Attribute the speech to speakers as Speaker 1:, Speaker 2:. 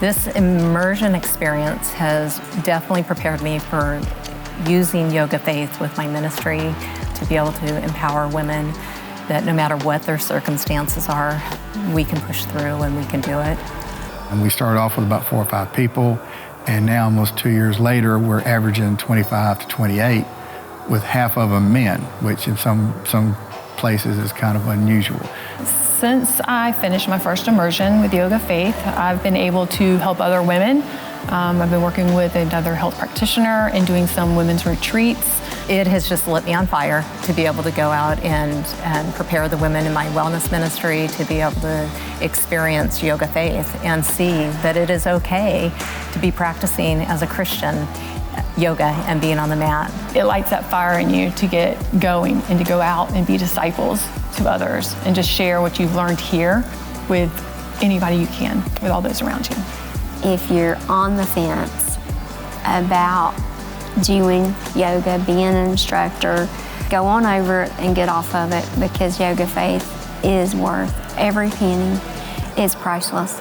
Speaker 1: This immersion experience has definitely prepared me for using YogaFaith with my ministry to be able to empower women that no matter what their circumstances are, we can push through and we can do it.
Speaker 2: And we started off with about 4 or 5 people, and now almost 2 years later, we're averaging 25 to 28, with half of them men, which in some places is kind of unusual.
Speaker 3: Since I finished my first immersion with YogaFaith, I've been able to help other women. I've been working with another health practitioner and doing some women's retreats.
Speaker 1: It has just lit me on fire to be able to go out and prepare the women in my wellness ministry to be able to experience YogaFaith and see that it is okay to be practicing as a Christian yoga and being on the mat.
Speaker 3: It lights that fire in you to get going and to go out and be disciples to others and just share what you've learned here with anybody you can, with all those around you.
Speaker 4: If you're on the fence about doing yoga, being an instructor, go on over and get off of it, because YogaFaith is worth every penny. It's priceless.